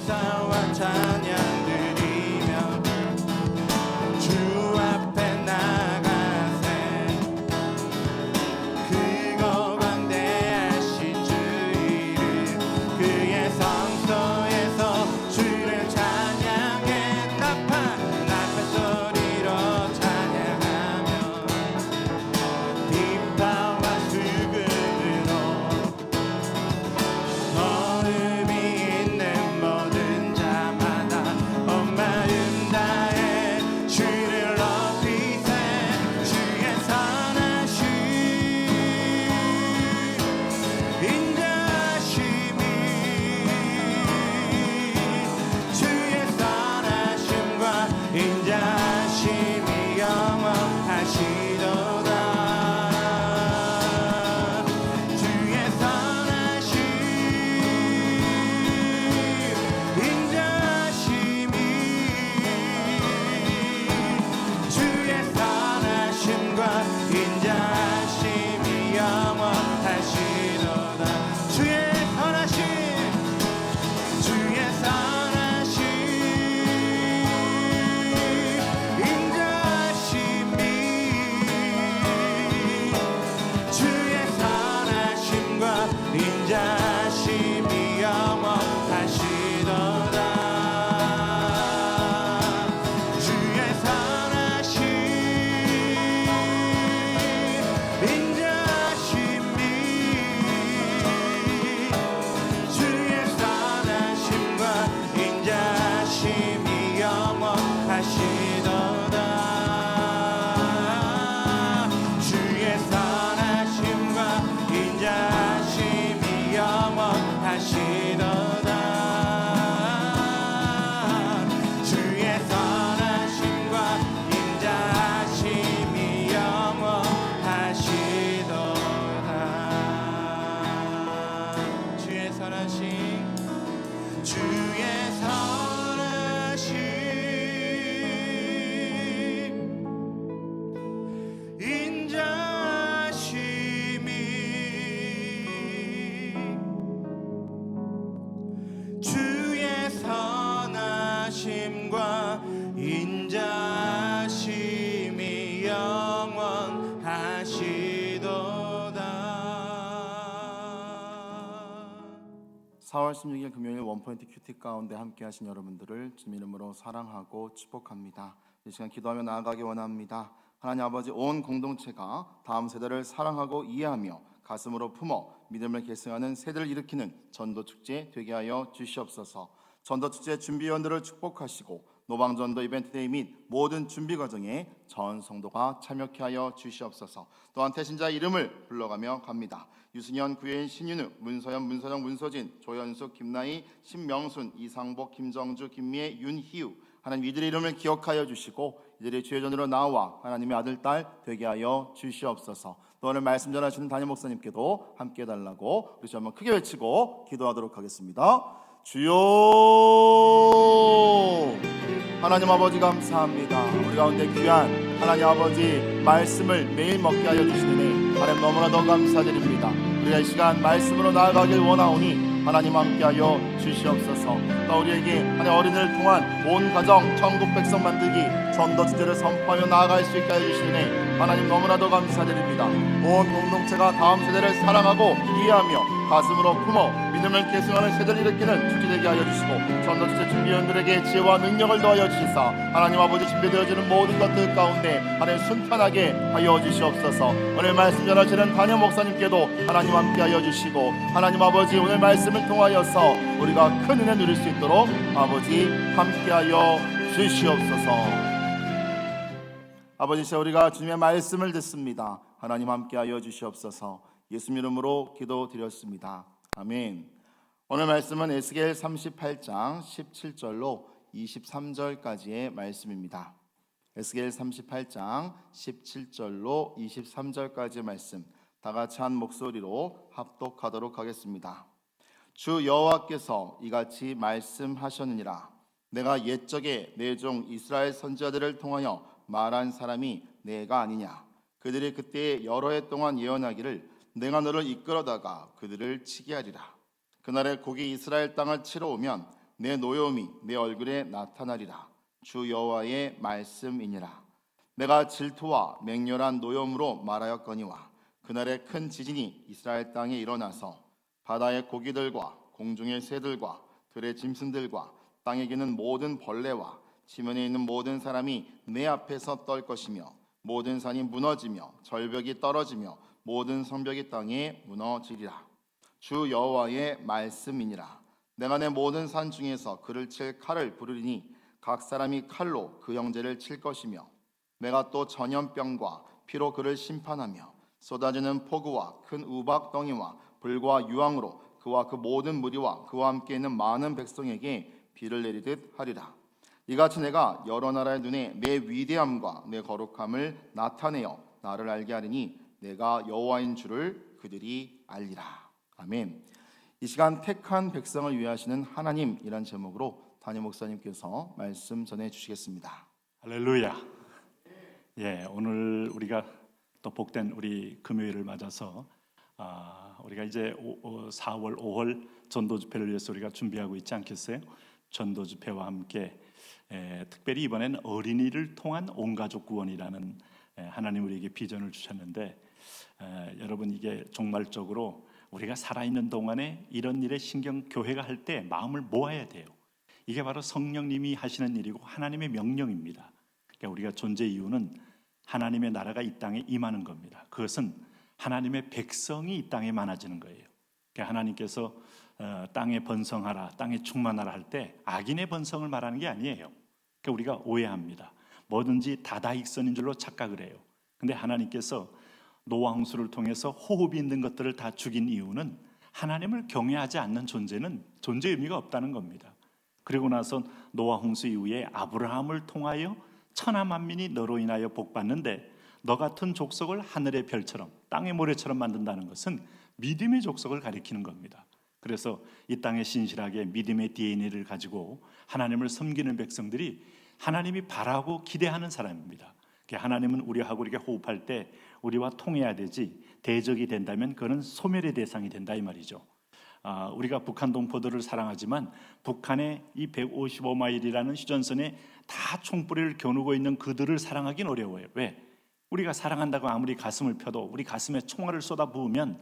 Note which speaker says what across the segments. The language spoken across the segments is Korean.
Speaker 1: 감사와 찬양 드리며 주 앞에 나가세 크고 광대하신 주 이름 그의 성소에서 주를 찬양해 나팔 소리로 찬양하며 뒷바와 수금으로 거듭이 있는 모든 자마다 온 마음 다해 주를 높이세 주의 선하심 인자하심이 주의 선하심과 인자하심이 영원하시도다 주의 선하심 인자하심이 주의 선하심과 인자하심이 영원하시도다 주의 선하심 주의 선하심 인자하심이 주의 선하심과 인자하심이 영원하시도다 주의 선하심 인자하심이 주의 선하심과 인자하심이 영원하시도다 주의 선하심과 인자하심이 영원하시도다 주의 선하심과 인자하심이 영원하시도다 주의 선하심 주의 선하심 인자하심이 주의 선하심과 인자하심이 영원하시도다
Speaker 2: 4월 16일 금요일 원포인트 큐티 가운데 함께 하신 여러분들을 주님 이름으로 사랑하고 축복합니다. 이 시간 기도하며 나아가기 원합니다. 하나님 아버지, 온 공동체가 다음 세대를 사랑하고 이해하며 가슴으로 품어 믿음을 계승하는 세대를 일으키는 전도축제 되게 하여 주시옵소서. 전도축제 준비위원들을 축복하시고 노방전도 이벤트데이 및 모든 준비 과정에 전 성도가 참여케 하여 주시옵소서. 또한 태신자 이름을 불러가며 갑니다. 유승현, 구혜인, 신윤우, 문서연, 문서정, 문서진, 조현숙, 김나희, 신명순, 이상복, 김정주, 김미애, 윤희우, 하나님 이들의 이름을 기억하여 주시고 이들의 주의전으로 나와 하나님의 아들, 딸 되게 하여 주시옵소서. 또 오늘 말씀 전하시는 담임 목사님께도 함께 해달라고 우리 한번 크게 외치고 기도하도록 하겠습니다. 주여, 하나님 아버지 감사합니다. 우리 가운데 귀한 하나님 아버지 말씀을 매일 먹게 하여 주시느니 하나님 너무나도 감사드립니다. 우리가 이 시간 말씀으로 나아가길 원하오니 하나님 함께하여 주시옵소서. 또 우리에게 하나님 어린이를 통한 온 가정 천국 백성 만들기 전도 주제를 선포하며 나아갈 수 있게 해주시니 하나님 너무나도 감사드립니다. 온 공동체가 다음 세대를 사랑하고 이해하며 가슴으로 품어 믿음을 계승하는 세대를 일으키는 주제되게 하여 주시고 전도 주제 준비위원들에게 지혜와 능력을 더하여 주시사 하나님 아버지 준비되어지는 모든 것들 가운데 하나님 순탄하게 하여 주시옵소서. 오늘 말씀 전하시는 담임 목사님께도 하나님 함께하여 주시고 하나님 아버지 오늘 말씀을 통하여서 우리가 큰 은혜 누릴 수 있도록 아버지 함께하여 주시옵소서. 아버지, 우리가 주님의 말씀을 듣습니다. 하나님 함께하여 주시옵소서. 예수 이름으로 기도드렸습니다. 아멘. 오늘 말씀은 에스겔 38장 17절로 23절까지의 말씀입니다. 에스겔 38장 17절로 23절까지의 말씀 다 같이 한 목소리로 합독하도록 하겠습니다. 주 여호와께서 이같이 말씀하셨느니라. 내가 옛적에 내 종 이스라엘 선지자들을 통하여 말한 사람이 내가 아니냐. 그들이 그때 여러 해 동안 예언하기를 내가 너를 이끌어다가 그들을 치게 하리라. 그날에 곡이 이스라엘 땅을 치러 오면 내 노여움이 내 얼굴에 나타나리라. 주 여호와의 말씀이니라. 내가 질투와 맹렬한 노여움으로 말하였거니와 그날에 큰 지진이 이스라엘 땅에 일어나서 바다의 고기들과 공중의 새들과 들의 짐승들과 땅에 기는 모든 벌레와 지면에 있는 모든 사람이 내 앞에서 떨 것이며 모든 산이 무너지며 절벽이 떨어지며 모든 성벽이 땅에 무너지리라. 주 여호와의 말씀이니라. 내가 내 모든 산 중에서 그를 칠 칼을 부르리니 각 사람이 칼로 그 형제를 칠 것이며 내가 또 전염병과 피로 그를 심판하며 쏟아지는 폭우와 큰 우박덩이와 불과 유황으로 그와 그 모든 무리와 그와 함께 있는 많은 백성에게 비를 내리듯 하리라. 이같이 내가 여러 나라의 눈에 내 위대함과 내 거룩함을 나타내어 나를 알게 하리니 내가 여호와인 줄을 그들이 알리라. 아멘. 이 시간 택한 백성을 위하시는 하나님이란 제목으로 담임 목사님께서 말씀 전해 주시겠습니다.
Speaker 3: 할렐루야. 예, 오늘 우리가 또 복된 우리 금요일을 맞아서 우리가 이제 4월, 5월 전도 집회를 위해서 우리가 준비하고 있지 않겠어요? 전도 집회와 함께 특별히 이번엔 어린이를 통한 온 가족 구원이라는 하나님 우리에게 비전을 주셨는데 여러분 이게 종말적으로 우리가 살아있는 동안에 이런 일에 교회가 할 때 마음을 모아야 돼요. 이게 바로 성령님이 하시는 일이고 하나님의 명령입니다. 그러니까 우리가 존재 이유는 하나님의 나라가 이 땅에 임하는 겁니다. 그것은 하나님의 백성이 이 땅에 많아지는 거예요. 그러니까 하나님께서 땅에 번성하라, 땅에 충만하라 할 때 악인의 번성을 말하는 게 아니에요. 그러니까 우리가 오해합니다. 뭐든지 다다익선인 줄로 착각을 해요. 근데 하나님께서 노아 홍수를 통해서 호흡이 있는 것들을 다 죽인 이유는 하나님을 경외하지 않는 존재는 존재 의미가 없다는 겁니다. 그리고 나서 노아 홍수 이후에 아브라함을 통하여 천하 만민이 너로 인하여 복받는데 너 같은 족속을 하늘의 별처럼 땅의 모래처럼 만든다는 것은 믿음의 족속을 가리키는 겁니다. 그래서 이 땅에 신실하게 믿음의 DNA를 가지고 하나님을 섬기는 백성들이 하나님이 바라고 기대하는 사람입니다. 하나님은 우리하고 이렇게 호흡할 때 우리와 통해야 되지 대적이 된다면 그는 소멸의 대상이 된다 이 말이죠. 우리가 북한 동포들을 사랑하지만 북한의 이 155마일이라는 휴전선에 다 총뿌리를 겨누고 있는 그들을 사랑하긴 어려워요. 왜? 우리가 사랑한다고 아무리 가슴을 펴도 우리 가슴에 총알을 쏟아부으면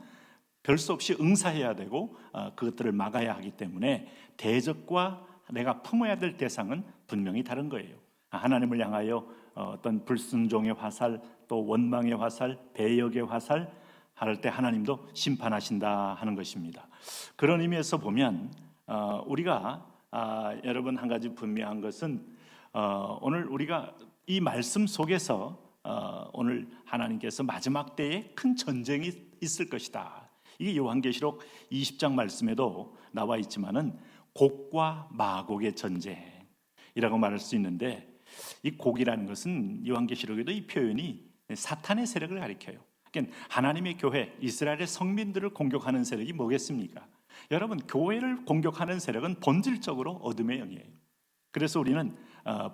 Speaker 3: 별 수 없이 응사해야 되고 그것들을 막아야 하기 때문에 대적과 내가 품어야 될 대상은 분명히 다른 거예요. 하나님을 향하여 어떤 불순종의 화살, 또 원망의 화살, 배역의 화살 할 때 하나님도 심판하신다 하는 것입니다. 그런 의미에서 보면 우리가 여러분 한 가지 분명한 것은 오늘 우리가 이 말씀 속에서 오늘 하나님께서 마지막 때에 큰 전쟁이 있을 것이다. 이게 요한계시록 20장 말씀에도 나와 있지만은 곡과 마곡의 전쟁이라고 말할 수 있는데 이 곡이라는 것은 요한계시록에도 이 표현이 사탄의 세력을 가리켜요. 그러니까 하나님의 교회, 이스라엘의 성민들을 공격하는 세력이 뭐겠습니까? 여러분, 교회를 공격하는 세력은 본질적으로 어둠의 영이에요. 그래서 우리는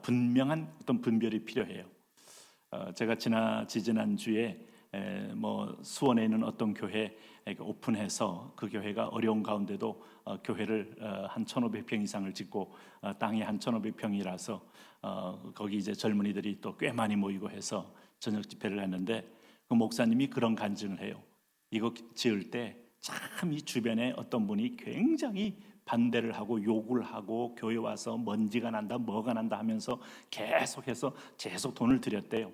Speaker 3: 분명한 어떤 분별이 필요해요. 제가 지난 주에 수원에 있는 어떤 교회 오픈해서 그 교회가 어려운 가운데도 교회를 한 1,500평 이상을 짓고 땅이 한 1,500평이라서 거기 이제 젊은이들이 또 꽤 많이 모이고 해서 저녁 집회를 했는데 그 목사님이 그런 간증을 해요. 이거 지을 때 참 이 주변에 어떤 분이 굉장히 반대를 하고 욕을 하고 교회 와서 먼지가 난다 뭐가 난다 하면서 계속 돈을 들였대요.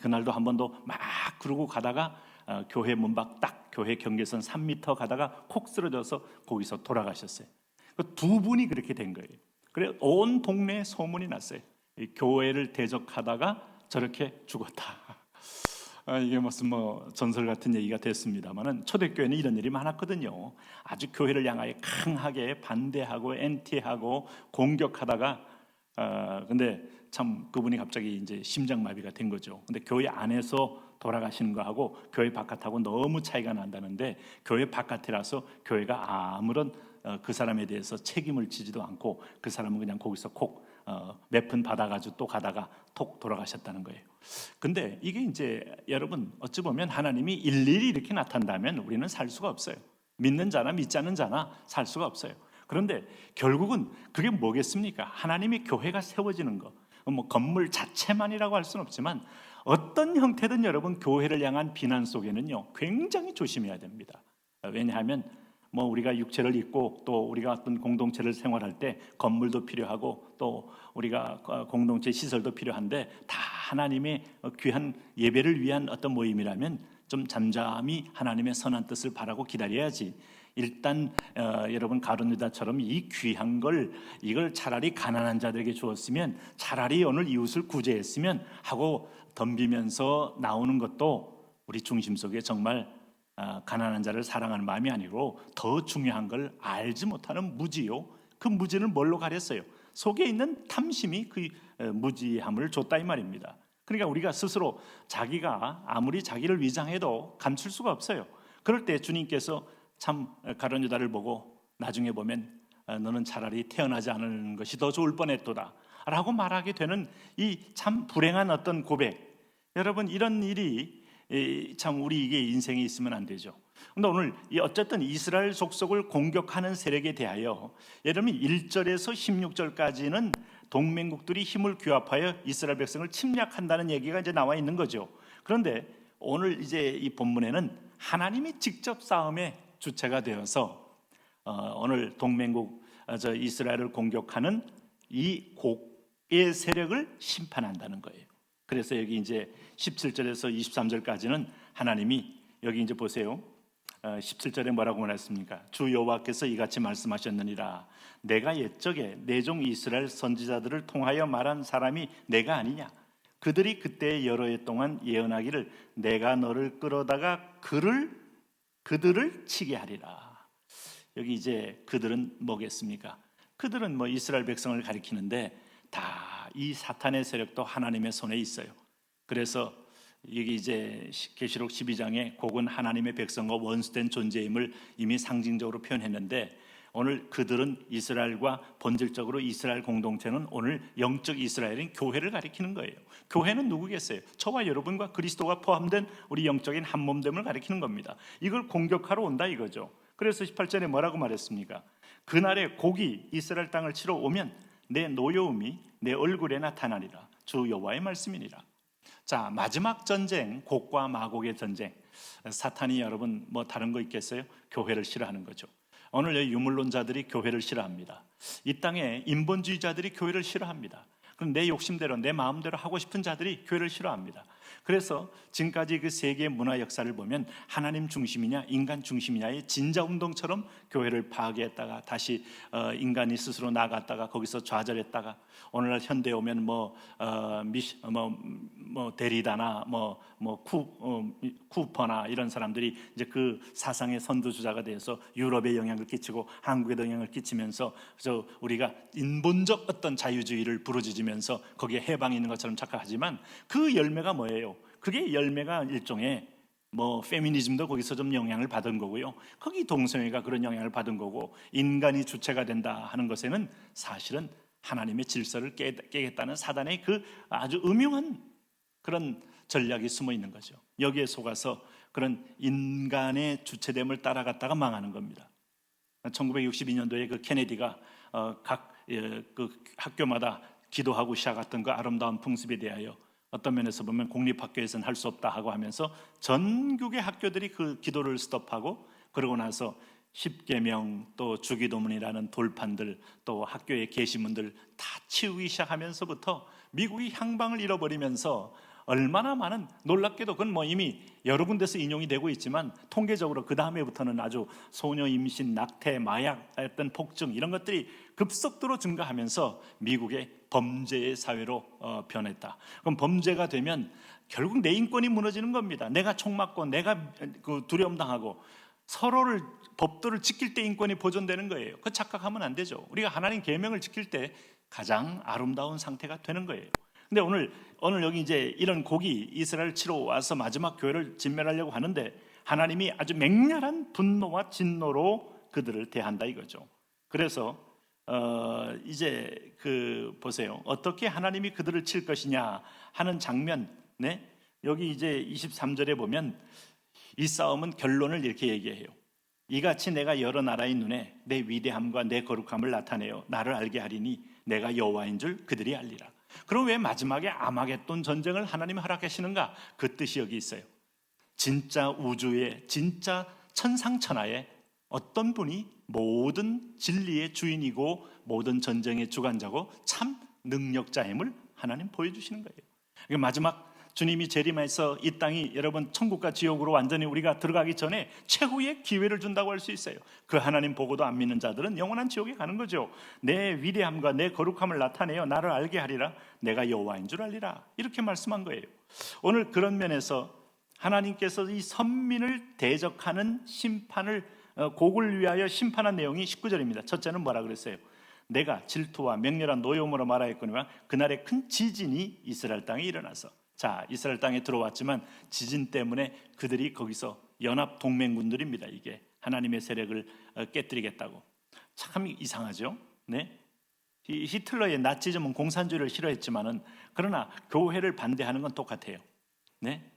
Speaker 3: 그날도 한 번도 막 그러고 가다가 교회 문 밖 딱 교회 경계선 3m 가다가 콕 쓰러져서 거기서 돌아가셨어요. 두 분이 그렇게 된 거예요. 그래 온 동네에 소문이 났어요. 이 교회를 대적하다가 저렇게 죽었다. 이게 무슨 전설 같은 얘기가 됐습니다만은 초대교회는 이런 일이 많았거든요. 아주 교회를 향하여 강하게 반대하고 엔티하고 공격하다가 근데 참 그분이 갑자기 이제 심장마비가 된 거죠. 근데 교회 안에서 돌아가시는 거하고 교회 바깥하고 너무 차이가 난다는데 교회 바깥이라서 교회가 아무런 그 사람에 대해서 책임을 지지도 않고 그 사람은 그냥 거기서 콕 몇 푼 받아가지고 또 가다가 톡 돌아가셨다는 거예요. 근데 이게 이제 여러분 어찌 보면 하나님이 일일이 이렇게 나타난다면 우리는 살 수가 없어요. 믿는 자나 믿지 않는 자나 살 수가 없어요. 그런데 결국은 그게 뭐겠습니까? 하나님의 교회가 세워지는 거, 뭐 건물 자체만이라고 할 수는 없지만 어떤 형태든 여러분 교회를 향한 비난 속에는요 굉장히 조심해야 됩니다. 왜냐하면 뭐 우리가 육체를 입고 또 우리가 어떤 공동체를 생활할 때 건물도 필요하고 또 우리가 공동체 시설도 필요한데 다 하나님의 귀한 예배를 위한 어떤 모임이라면 좀 잠잠히 하나님의 선한 뜻을 바라고 기다려야지. 일단 여러분 가룟 유다처럼 이 귀한 걸 이걸 차라리 가난한 자들에게 주었으면 차라리 오늘 이웃을 구제했으면 하고 덤비면서 나오는 것도 우리 중심 속에 정말 가난한 자를 사랑하는 마음이 아니고 더 중요한 걸 알지 못하는 무지요. 그 무지는 뭘로 가렸어요? 속에 있는 탐심이 그 무지함을 줬다 이 말입니다. 그러니까 우리가 스스로 자기가 아무리 자기를 위장해도 감출 수가 없어요. 그럴 때 주님께서 참 가룟 유다를 보고 나중에 보면 너는 차라리 태어나지 않은 것이 더 좋을 뻔했도다 라고 말하게 되는 이 참 불행한 어떤 고백. 여러분 이런 일이 참 우리에게 인생에 있으면 안 되죠. 그런데 오늘 어쨌든 이스라엘 족속을 공격하는 세력에 대하여 여러분 1절에서 16절까지는 동맹국들이 힘을 규합하여 이스라엘 백성을 침략한다는 얘기가 이제 나와 있는 거죠. 그런데 오늘 이제 이 본문에는 하나님이 직접 싸움의 주체가 되어서 오늘 동맹국 이스라엘을 공격하는 이 곡의 세력을 심판한다는 거예요. 그래서 여기 이제 17절에서 23절까지는 하나님이 여기 이제 보세요. 17절에 뭐라고 말했습니까? 주 여호와께서 이같이 말씀하셨느니라. 내가 옛적에 내 종 이스라엘 선지자들을 통하여 말한 사람이 내가 아니냐? 그들이 그때 여러 해 동안 예언하기를 내가 너를 끌어다가 그들을 치게 하리라. 여기 이제 그들은 뭐겠습니까? 그들은 뭐 이스라엘 백성을 가리키는데 다 이 사탄의 세력도 하나님의 손에 있어요. 그래서 여기 이제 계시록 12장에 곡은 하나님의 백성과 원수된 존재임을 이미 상징적으로 표현했는데 오늘 그들은 이스라엘과 본질적으로 이스라엘 공동체는 오늘 영적 이스라엘인 교회를 가리키는 거예요. 교회는 누구겠어요? 저와 여러분과 그리스도가 포함된 우리 영적인 한 몸됨을 가리키는 겁니다. 이걸 공격하러 온다 이거죠. 그래서 18절에 뭐라고 말했습니까? 그날에 곡이 이스라엘 땅을 치러 오면 내 노여움이 내 얼굴에 나타나리라. 주 여호와의 말씀이니라. 자, 마지막 전쟁, 곡과 마곡의 전쟁. 사탄이 여러분 뭐 다른 거 있겠어요? 교회를 싫어하는 거죠. 오늘 유물론자들이 교회를 싫어합니다. 이 땅에 인본주의자들이 교회를 싫어합니다. 그럼 내 욕심대로 내 마음대로 하고 싶은 자들이 교회를 싫어합니다. 그래서 지금까지 그 세계 문화 역사를 보면 하나님 중심이냐 인간 중심이냐의 진자운동처럼 교회를 파괴했다가 다시 인간이 스스로 나갔다가 거기서 좌절했다가 오늘날 현대에 오면 데리다나 쿠퍼나 이런 사람들이 이제 그 사상의 선두주자가 되어서 유럽에 영향을 끼치고 한국에도 영향을 끼치면서 우리가 인본적 어떤 자유주의를 부르짖으면서 거기에 해방이 있는 것처럼 착각하지만 그 열매가 뭐예요? 그게 열매가 일종의 페미니즘도 거기서 좀 영향을 받은 거고요. 거기 동성애가 그런 영향을 받은 거고 인간이 주체가 된다 하는 것에는 사실은 하나님의 질서를 깨겠다는 사단의 그 아주 음흉한 그런 전략이 숨어 있는 거죠. 여기에 속아서 그런 인간의 주체됨을 따라갔다가 망하는 겁니다. 1962년도에 그 케네디가 각 그 학교마다 기도하고 시작했던 그 아름다운 풍습에 대하여 어떤 면에서 보면 공립학교에서는 할 수 없다 하고 하면서 전국의 학교들이 그 기도를 스톱하고 그러고 나서 십계명 또 주기도문이라는 돌판들 또 학교의 게시문들 다 치우기 시작하면서부터 미국이 향방을 잃어버리면서 얼마나 많은 놀랍게도 그건 이미 여러 군데서 인용이 되고 있지만 통계적으로 그 다음에부터는 아주 소녀 임신, 낙태, 마약, 어떤 폭증 이런 것들이 급속도로 증가하면서 미국의 범죄의 사회로 변했다. 그럼 범죄가 되면 결국 내 인권이 무너지는 겁니다. 내가 총 맞고 내가 두려움 당하고 서로를 법도를 지킬 때 인권이 보존되는 거예요. 그 착각하면 안 되죠. 우리가 하나님 계명을 지킬 때 가장 아름다운 상태가 되는 거예요. 근데 오늘 여기 이제 이런 곡이 이스라엘 치러 와서 마지막 교회를 진멸하려고 하는데 하나님이 아주 맹렬한 분노와 진노로 그들을 대한다 이거죠. 그래서 이제 보세요. 어떻게 하나님이 그들을 칠 것이냐 하는 장면, 여기 이제 23절에 보면 이 싸움은 결론을 이렇게 얘기해요. 이같이 내가 여러 나라의 눈에 내 위대함과 내 거룩함을 나타내어 나를 알게 하리니 내가 여호와인 줄 그들이 알리라. 그럼 왜 마지막에 아마겟돈 전쟁을 하나님이 허락하시는가? 그 뜻이 여기 있어요. 진짜 우주의 진짜 천상천하에 어떤 분이 모든 진리의 주인이고 모든 전쟁의 주관자고 참 능력자임을 하나님 보여주시는 거예요. 마지막 주님이 재림해서 이 땅이 여러분 천국과 지옥으로 완전히 우리가 들어가기 전에 최후의 기회를 준다고 할 수 있어요. 그 하나님 보고도 안 믿는 자들은 영원한 지옥에 가는 거죠. 내 위대함과 내 거룩함을 나타내어 나를 알게 하리라. 내가 여호와인 줄 알리라. 이렇게 말씀한 거예요. 오늘 그런 면에서 하나님께서 이 선민을 대적하는 심판을 곡을 위하여 심판한 내용이 19절입니다. 첫째는 뭐라 그랬어요? 내가 질투와 맹렬한 노여움으로 말하였거니와 그날에 큰 지진이 이스라엘 땅에 일어나서, 자, 이스라엘 땅에 들어왔지만 지진 때문에 그들이 거기서 연합 동맹군들입니다. 이게 하나님의 세력을 깨뜨리겠다고. 참 이상하죠. 네? 이 히틀러의 나치즘은 공산주의를 싫어했지만은 그러나 교회를 반대하는 건 똑같아요. 네?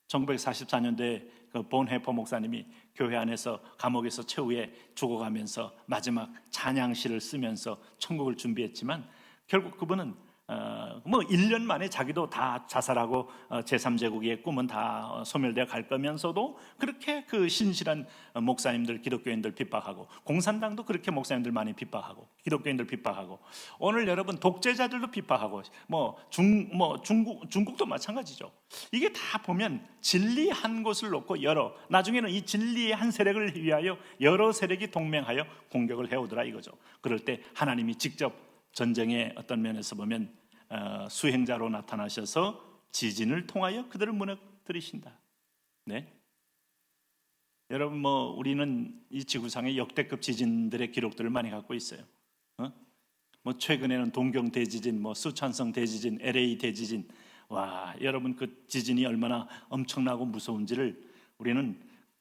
Speaker 3: 1944년도에 그 본헤퍼 목사님이 교회 안에서 감옥에서 최후에 죽어가면서 마지막 찬양시를 쓰면서 천국을 준비했지만 결국 그분은 1년 만에 자기도 다 자살하고 제3제국의 꿈은 다 소멸되어 갈 거면서도 그렇게 그 신실한 목사님들, 기독교인들 핍박하고, 공산당도 그렇게 목사님들 많이 핍박하고, 기독교인들 핍박하고, 오늘 여러분 독재자들도 핍박하고, 중국도 마찬가지죠. 이게 다 보면 진리 한 곳을 놓고 나중에는 이 진리의 한 세력을 위하여 여러 세력이 동맹하여 공격을 해오더라 이거죠. 그럴 때 하나님이 직접 전쟁의 어떤 면에서 보면 수행자로 나타나셔서 지진을 통하여 그들을 무너뜨리신다. 네? 여러분 우리는 이 지구상의 역대급 지진들의 기록들을 많이 갖고 있어요. 최근에는 동경 대지진, 수촨성 대지진, LA 대지진. 와, 여러분 그 지진이 얼마나 엄청나고 무서운지를 우리는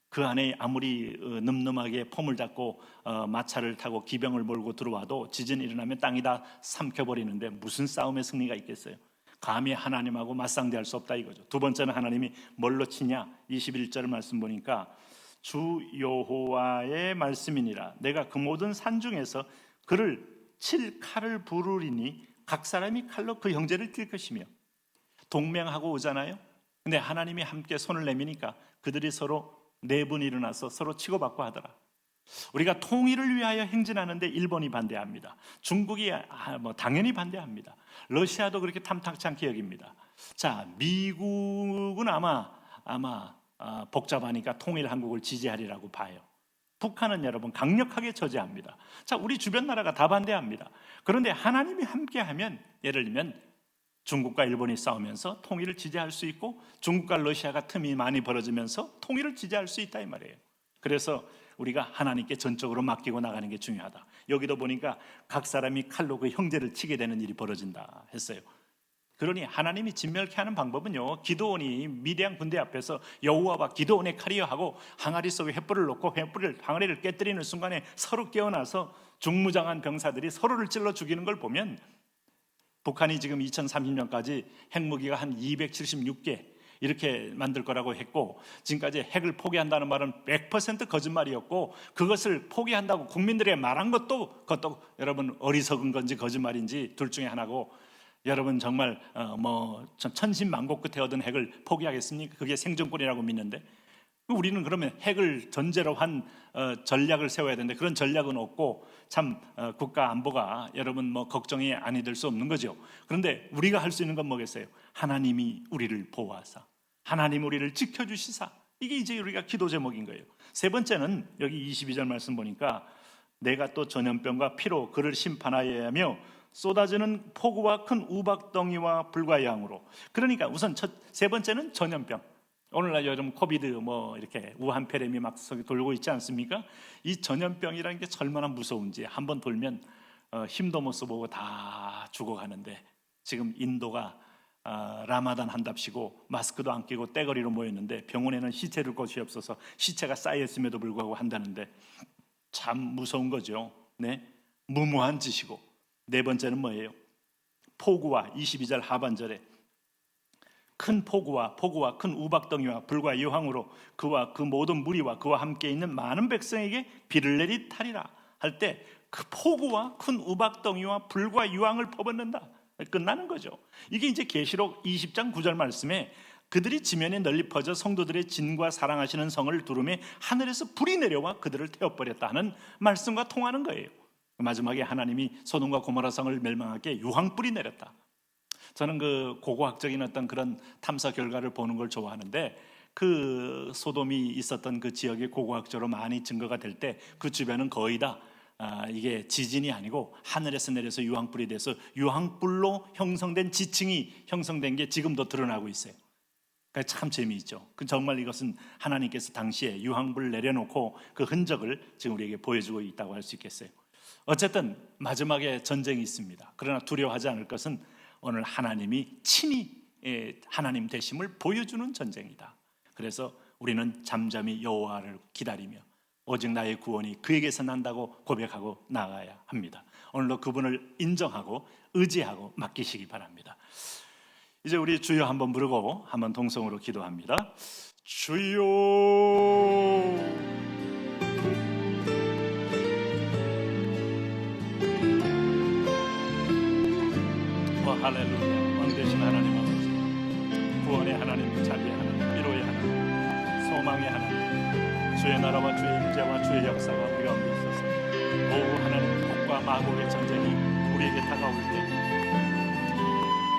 Speaker 3: 그 안에 아무리 늠름하게 폼을 잡고 마차를 타고 기병을 몰고 들어와도 지진이 일어나면 땅이 다 삼켜버리는데 무슨 싸움의 승리가 있겠어요? 감히 하나님하고 맞상대할 수 없다 이거죠. 두 번째는 하나님이 뭘로 치냐? 21절 말씀 보니까 주 여호와의 말씀이니라. 내가 그 모든 산 중에서 그를 칠 칼을 부르리니 각 사람이 칼로 그 형제를 뛸 것이며. 동맹하고 오잖아요. 근데 하나님이 함께 손을 내미니까 그들이 서로 내분이 일어나서 서로 치고받고 하더라. 우리가 통일을 위하여 행진하는데 일본이 반대합니다. 중국이 당연히 반대합니다. 러시아도 그렇게 탐탁치 않게 여깁니다. 자, 미국은 아마 복잡하니까 통일 한국을 지지하리라고 봐요. 북한은 여러분 강력하게 저지합니다. 자, 우리 주변 나라가 다 반대합니다. 그런데 하나님이 함께하면, 예를 들면 중국과 일본이 싸우면서 통일을 지지할 수 있고 중국과 러시아가 틈이 많이 벌어지면서 통일을 지지할 수 있다 이 말이에요. 그래서 우리가 하나님께 전적으로 맡기고 나가는 게 중요하다. 여기도 보니까 각 사람이 칼로 그 형제를 치게 되는 일이 벌어진다 했어요. 그러니 하나님이 진멸케 하는 방법은요, 기드온이 미디안 군대 앞에서 여호와와 기드온의 칼이여 하고 항아리 속에 횃불을 놓고 항아리를 깨뜨리는 순간에 서로 깨어나서 중무장한 병사들이 서로를 찔러 죽이는 걸 보면, 북한이 지금 2030년까지 핵무기가 한 276개 이렇게 만들 거라고 했고, 지금까지 핵을 포기한다는 말은 100% 거짓말이었고, 그것을 포기한다고 국민들에게 말한 것도 여러분 어리석은 건지 거짓말인지 둘 중에 하나고, 여러분 정말 천신만고 끝에 얻은 핵을 포기하겠습니까? 그게 생존권이라고 믿는데, 우리는 그러면 핵을 전제로 한 전략을 세워야 되는데 그런 전략은 없고 참 국가 안보가 여러분 걱정이 아니 될 수 없는 거죠. 그런데 우리가 할 수 있는 건 뭐겠어요? 하나님이 우리를 보호하사, 하나님 우리를 지켜주시사. 이게 이제 우리가 기도 제목인 거예요. 세 번째는 여기 22절 말씀 보니까 내가 또 전염병과 피로 그를 심판하여야 하며 쏟아지는 폭우와 큰 우박덩이와 불과 양으로. 그러니까 우선 세 번째는 전염병. 오늘날 요즘 코비드 이렇게 우한 폐렴이 막 돌고 있지 않습니까? 이 전염병이라는 게 얼마나 무서운지 한번 돌면 힘도 못 써보고 다 죽어가는데, 지금 인도가 라마단 한답시고 마스크도 안 끼고 떼거리로 모였는데 병원에는 시체 둘 곳이 없어서 시체가 쌓여있음에도 불구하고 한다는데 참 무서운 거죠. 네, 무모한 짓이고. 네 번째는 뭐예요? 폭우와 22절 하반절에 큰 폭우와 큰 우박덩이와 불과 유황으로 그와 그 모든 무리와 그와 함께 있는 많은 백성에게 비를 내리타리라 할 때 그 폭우와 큰 우박덩이와 불과 유황을 퍼붓는다. 끝나는 거죠. 이게 이제 계시록 20장 9절 말씀에 그들이 지면에 널리 퍼져 성도들의 진과 사랑하시는 성을 두름에 하늘에서 불이 내려와 그들을 태워버렸다 하는 말씀과 통하는 거예요. 마지막에 하나님이 소돔과 고모라 성을 멸망하게 유황불이 내렸다. 저는 그 고고학적인 어떤 그런 탐사 결과를 보는 걸 좋아하는데, 그 소돔이 있었던 그 지역이 고고학적으로 많이 증거가 될 때 그 주변은 거의 다 이게 지진이 아니고 하늘에서 내려서 유황불이 돼서 유황불로 형성된 지층이 형성된 게 지금도 드러나고 있어요. 그러니까 참 재미있죠. 정말 이것은 하나님께서 당시에 유황불을 내려놓고 그 흔적을 지금 우리에게 보여주고 있다고 할 수 있겠어요. 어쨌든 마지막에 전쟁이 있습니다. 그러나 두려워하지 않을 것은 오늘 하나님이 친히 하나님 되심을 보여주는 전쟁이다. 그래서 우리는 잠잠히 여호와를 기다리며 오직 나의 구원이 그에게서 난다고 고백하고 나가야 합니다. 오늘도 그분을 인정하고 의지하고 맡기시기 바랍니다. 이제 우리 주여 한번 부르고 한번 동성으로 기도합니다. 주여. 할렐루야. 왕되신 하나님 아버지, 구원의 하나님, 자비의 하나님, 위로의 하나님, 소망의 하나님, 주의 나라와 주의 임재와 주의 역사가 우리 가운데 있어서 오 하나님, 복과 마곡의 전쟁이 우리에게 다가올 때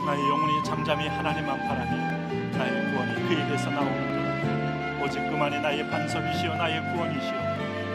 Speaker 3: 나의 영혼이 잠잠히 하나님만 바라니 나의 구원이 그에게서 나오는도다. 오직 그만이 나의 반석이시오 나의 구원이시오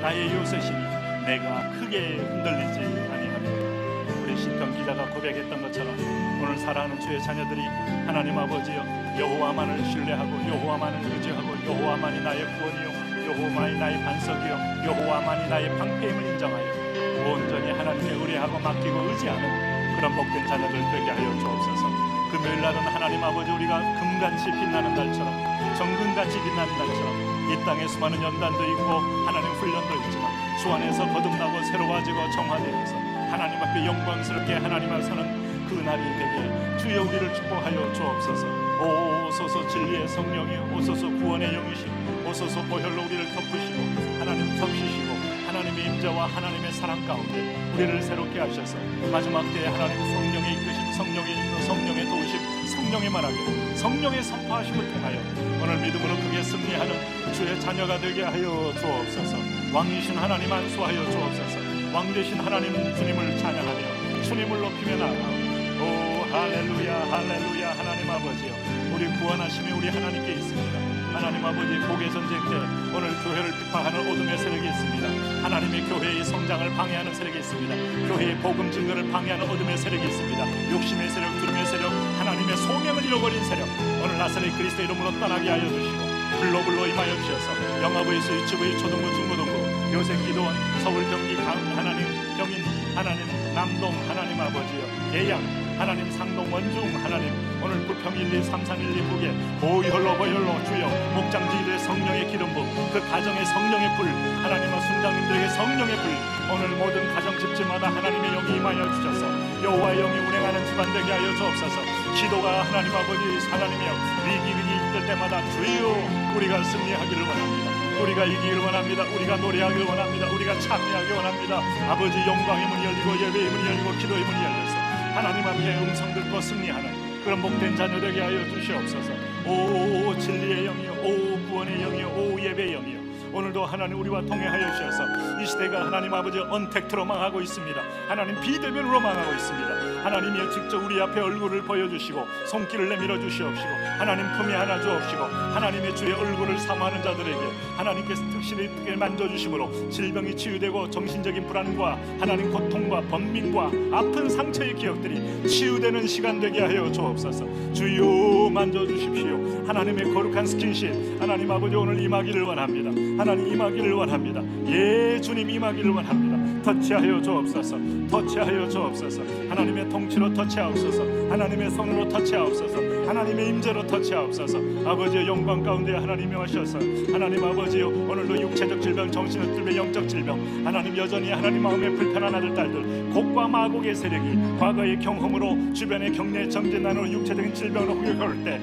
Speaker 3: 나의 요새시니 내가 크게 흔들리지 아니하리라. 우리 시편 기자가 고백했던 것처럼 오늘 사랑하는 주의 자녀들이 하나님 아버지여 여호와만을 신뢰하고 여호와만을 의지하고 여호와만이 나의 구원이요 여호와만이 나의 반석이요 여호와만이 나의 방패임을 인정하여 온전히 하나님께 의뢰하고 맡기고 의지하는 그런 복된 자녀들 되게 하여 주옵소서. 금요일 날은 하나님 아버지 우리가 금같이 빛나는 달처럼 정금같이 빛나는 달처럼 이 땅에 수많은 연단도 있고 하나님 훈련도 있지만 주 안에서 거듭나고 새로워지고 정화되어서 하나님 앞에 영광스럽게 하나님 앞에 서는 그 날이 되게 주여 우리를 축복하여 주옵소서. 오소서 진리의 성령이여 오소서 구원의 영이시여 오소서 보혈로 우리를 덮으시고 하나님 덮으시고 하나님의 임재와 하나님의 사랑 가운데 우리를 새롭게 하셔서 마지막 때에 하나님 성령의 이끄심 성령의 인도 성령의 도우심 성령의 말하기 성령의 선포하심을 통하여 오늘 믿음으로 크게 승리하는 주의 자녀가 되게 하여 주옵소서. 왕이신 하나님 안수하여 주옵소서. 왕되신 하나님 주님을 찬양하며 주님을 높이며 나아가오. 오 할렐루야 할렐루야. 하나님 아버지여 우리 구원하심이 우리 하나님께 있습니다. 하나님 아버지 고개 전쟁 때 오늘 교회를 비판하는 어둠의 세력이 있습니다. 하나님의 교회의 성장을 방해하는 세력이 있습니다. 교회의 복음 증거를 방해하는 어둠의 세력이 있습니다. 욕심의 세력, 두름의 세력, 하나님의 소명을 잃어버린 세력 오늘 나사렛 그리스도 이름으로 떠나게 하여 주시고 불로 임하여 주셔서 영아부에서 유치부의 초등부 중고등부 요새 기도원 서울 경기 하나님 경인 하나님 남동 하나님 아버지여 계양 하나님 상동 원중 하나님 오늘 부평 1, 2, 3, 3, 1, 2 북에 보혈로 주여 목장지기들의 성령의 기름 부음 그 가정의 성령의 불 하나님과 순장님들에게 성령의 불 오늘 모든 가정 집집마다 하나님의 영이 임하여 주셔서 여호와의 영이 운행하는 집안 되게 하여 주옵소서. 기도가 하나님 아버지 하나님이여 위기 있을 때마다 주여 우리가 승리하기를 원합니다. 우리가 이기기를 원합니다. 우리가 노래하기를 원합니다. 우리가 참여하기 원합니다. 아버지 영광의 문이 열리고 예배의 문이 열리고 기도의 문이 열려서 하나님 앞에 음성 듣고 승리하는 그런 복된 자녀 되게 하여 주시옵소서. 오 진리의 영이요 오 구원의 영이요 오 예배의 영이요 오늘도 하나님 우리와 동행하여 주셔서 이 시대가 하나님 아버지 언택트로 망하고 있습니다. 하나님 비대면으로 망하고 있습니다. 하나님이 직접 우리 앞에 얼굴을 보여주시고 손길을 내밀어 주시옵시고 하나님 품에 안아 주옵시고 하나님의 주의 얼굴을 사모하는 자들에게 하나님께서 특실히 만져주심으로 질병이 치유되고 정신적인 불안과 하나님 고통과 번민과 아픈 상처의 기억들이 치유되는 시간 되게 하여 주옵소서. 주여 만져주십시오. 하나님의 거룩한 스킨십 하나님 아버지 오늘 임하기를 원합니다. 하나님 임하기를 원합니다. 예 주님 임하기를 원합니다. 터치하여 주옵소서. 터치하여 주옵소서. 하나님의 통치로 터치하옵소서. 하나님의 손으로 터치하옵소서. 하나님의 임재로 터치하옵소서. 아버지의 영광 가운데 하나님이 오셔서 하나님 아버지요 오늘도 육체적 질병 정신적 질병 영적 질병 하나님 여전히 하나님 마음에 불편한 아들 딸들 곡과 마곡의 세력이 과거의 경험으로 주변의 경례 정진난으로 육체적인 질병으로 후회할 때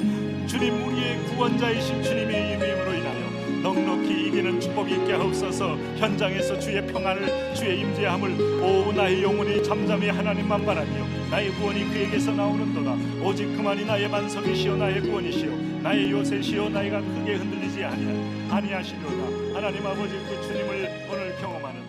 Speaker 3: 주님 우리의 구원자이신 주님의 이름으로 인하여 넉넉히 이기는 축복이 있게 하옵소서. 현장에서 주의 평안을, 주의 임재함을 오 나의 영혼이 잠잠히 하나님만 바라며 나의 구원이 그에게서 나오는도다. 오직 그만이 나의 반석이시여 나의 구원이시여 나의 요새시여 나이가 크게 흔들리지 아니하시려다. 하나님 아버지 그 주님을 오늘 경험하는